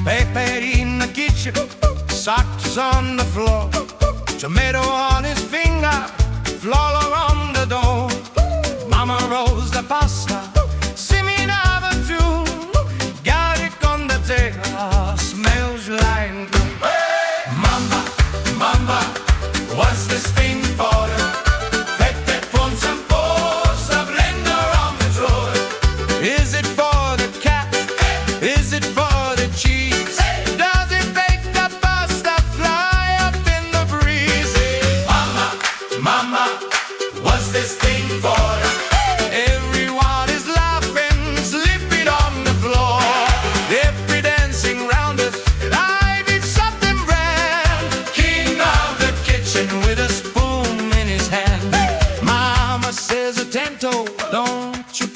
Pepe in the kitchen, socks on the floor, tomato on his finger, flour on the door. Mama rolls the pasta, singing out a tune, garlic on the table, smells like Mama, Mama, what's this thing for? Pepe phones and pours a blender on the floor. Is it for the cat? Is it for the cheese? Does it make the pasta fly up in the breeze? Mama, Mama, what's this thing for? Everyone is laughing, sleeping on the floor. Every dancing round us, and I did something grand. King of the kitchen with a spoon in his hand. Mama says, attento, don't you